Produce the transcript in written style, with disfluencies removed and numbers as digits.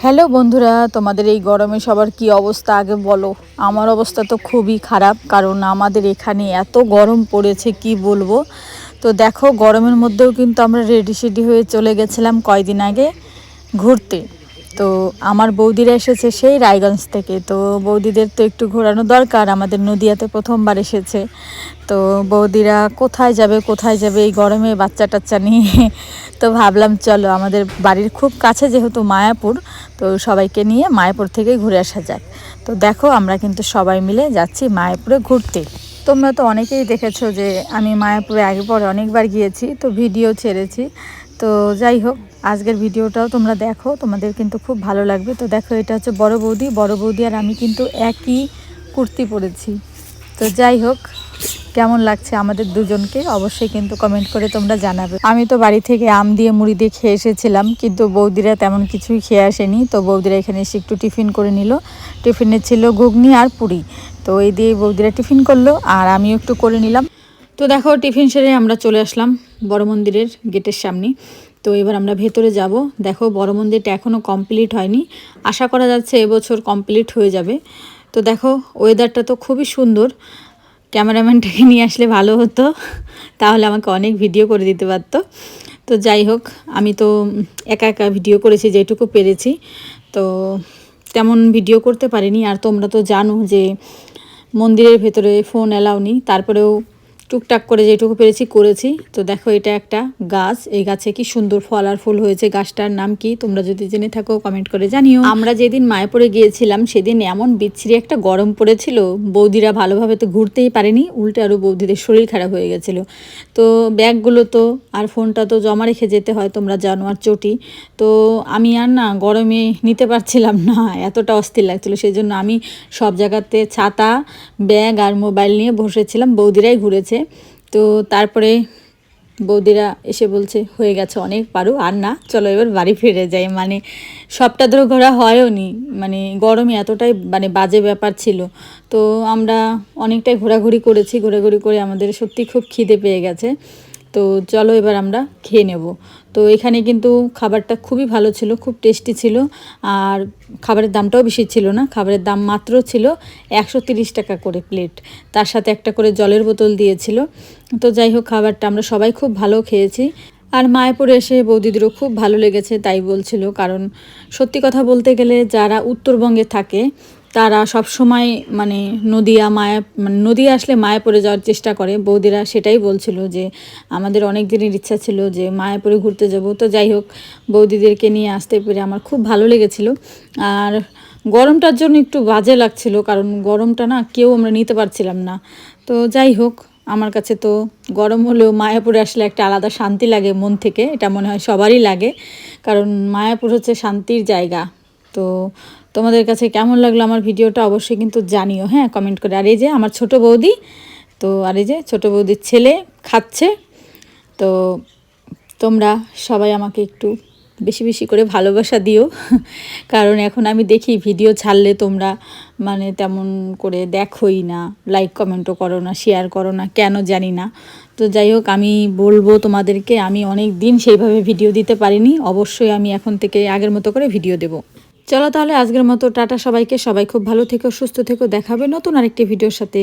Hello বন্ধুরা, তোমাদের এই গরমে সবার কি অবস্থা আগে বলো। আমার অবস্থা তো খুবই খারাপ, কারণ আমাদের এখানে এত গরম পড়েছে কি বলবো। তো দেখো, গরমের মধ্যেও কিন্তু আমরা রেডি সেডি হয়ে চলে গেছিলাম কয়দিন আগে ঘুরতে। তো আমার বৌদিরা এসেছে সেই রায়গঞ্জ থেকে। তো বৌদিদের তো একটু ঘোরানো দরকার, আমাদের নদিয়াতে প্রথমবার এসেছে। তো বৌদিরা কোথায় যাবে এই গরমে বাচ্চা টাচ্চা নিয়ে। তো ভাবলাম চলো, আমাদের বাড়ির খুব কাছে যেহেতু মায়াপুর, তো সবাইকে নিয়ে মায়াপুর থেকে ঘুরে আসা যাক। তো দেখো, আমরা কিন্তু সবাই মিলে যাচ্ছি মায়াপুরে ঘুরতে। তোমরা তো অনেকেই দেখেছো যে আমি মায়াপুরে আগে পরে অনেকবার গিয়েছি, তো ভিডিও ছেড়েছি। তো যাই হোক, আজকের ভিডিওটাও তোমরা দেখো, তোমাদের কিন্তু খুব ভালো লাগবে। তো দেখো, এটা হচ্ছে বড় বৌদি আর আমি কিন্তু একই কুর্তি পরেছি। তো যাই হোক, কেমন লাগছে আমাদের দুজনকে অবশ্যই কিন্তু কমেন্ট করে তোমরা জানাবে। আমি তো বাড়ি থেকে আম দিয়ে মুড়ি দিয়ে খেয়ে এসেছিলাম, কিন্তু বৌদিরা তেমন কিছুই খেয়ে আসেনি। তো বৌদিরা এখানে এসে একটু টিফিন করে নিল। টিফিনে ছিল ঘুগনি আর পুরি। তো এই দিয়ে বৌদিরা টিফিন করলো আর আমিও একটু করে নিলাম। তো দেখো, টিফিন সেরে আমরা চলে আসলাম বড় মন্দিরের গেটের সামনে। তো এবার আমরা ভেতরে যাব। দেখো, বড় মন্দিরটা এখনও কমপ্লিট হয়নি, আশা করা যাচ্ছে এবছর কমপ্লিট হয়ে যাবে। তো দেখো, ওয়েদারটা তো খুবই সুন্দর। ক্যামেরাম্যানটাকে নিয়ে আসলে ভালো হতো, তাহলে আমাকে অনেক ভিডিও করে দিতে পারতো। তো যাই হোক, আমি তো একা একা ভিডিও করেছি যেটুকু পেরেছি। তো তেমন ভিডিও করতে পারিনি। আর তোমরা তো জানো যে মন্দিরের ভেতরে ফোন অ্যালাউ নেই, তারপরেও টুকটাক করে যেটুকু পেরেছি করেছি। তো দেখো, এটা একটা গাছ, এই গাছে কি সুন্দর ফল আর ফুল হয়েছে। গাছটার নাম কি তোমরা যদি জেনে থাকো কমেন্ট করে জানিও। আমরা যেদিন মায়াপুরে গিয়েছিলাম সেদিন এমন বিচ্ছিরি একটা গরম পড়েছিল, বৌদিরা ভালোভাবে তো ঘুরতেই পারেনি, উল্টে আরও বৌদিদের শরীর খারাপ হয়ে গেছিলো। তো ব্যাগগুলো তো আর ফোনটা তো জমা রেখে যেতে হয়, তোমরা জানো, আর চটি। তো আমি আর না গরমে নিতে পারছিলাম না, এতটা অস্থির লাগছিলো। সেই জন্য আমি সব জায়গাতে ছাতা, ব্যাগ আর মোবাইল নিয়ে বসেছিলাম, বৌদিরাই ঘুরেছে। তো তারপরে বৌদিরা এসে বলছে হয়ে গেছে অনেক, পারো আর না, চলো এবার বাড়ি ফিরে যাই। মানে সবটা ধরো ঘোরা হয়ও নি, মানে গরমে এতটাই মানে বাজে ব্যাপার ছিল। তো আমরা অনেকটাই ঘোরাঘুরি করেছি, ঘোরাঘুরি করে আমাদের সত্যি খুব খিদে পেয়ে গেছে। তো চলো এবার আমরা খেয়ে নেব। তো এখানে কিন্তু খাবারটা খুবই ভালো ছিল, খুব টেস্টি ছিল। আর খাবারের দামটাও বেশি ছিল না, খাবারের দাম মাত্র ছিল 130 টাকা করে প্লেট, তার সাথে একটা করে জলের বোতল দিয়েছিল। তো যাই হোক, খাবারটা আমরা সবাই খুব ভালো খেয়েছি। আর মায়াপুরে এসে বৌদিদেরও খুব ভালো লেগেছে তাই বলছিল। কারণ সত্যি কথা বলতে গেলে যারা উত্তরবঙ্গে থাকে তারা সব সময় মানে নদিয়া আসলে মায়াপুরে যাওয়ার চেষ্টা করে। বৌদিরা সেটাই বলছিল যে আমাদের অনেক দিনের ইচ্ছা ছিল যে মায়াপুরে ঘুরতে যাব। তো যাই হোক, বৌদিদেরকে নিয়ে আসতে পেরে আমার খুব ভালো লেগেছিল। আর গরমটার জন্য একটু বাজে লাগছিল, কারণ গরমটা না কেউ আমরা নিতে পারছিলাম না। তো যাই হোক, আমার কাছে তো গরম হলেও মায়াপুরে আসলে একটা আলাদা শান্তি লাগে মন থেকে, এটা মনে হয় সবারই লাগে, কারণ মায়াপুর হচ্ছে শান্তির জায়গা। তো তোমাদের কাছে কেমন লাগলো আমার ভিডিওটা অবশ্যই কিন্তু জানিও, হ্যাঁ, কমেন্ট করে। আর এই যে আমার ছোট বৌদি, তো আর এই যে ছোটো বৌদির ছেলে খাচ্ছে। তো তোমরা সবাই আমাকে একটু বেশি বেশি করে ভালোবাসা দিও, কারণ এখন আমি দেখি ভিডিও ছাড়লে তোমরা মানে তেমন করে দেখোই না, লাইক কমেন্টও করো না, শেয়ার করো না, কেন জানি না। তো যাই হোক, আমি বলবো তোমাদেরকে, আমি অনেক দিন সেইভাবে ভিডিও দিতে পারিনি, অবশ্যই আমি এখন থেকে আগের মতো করে ভিডিও দেব। চলো তাহলে আজকের মতো টাটা সবাইকে, সবাই খুব ভালো থেকো, সুস্থ থেকো, দেখাবে নতুন আরেকটি ভিডিওর সাথে।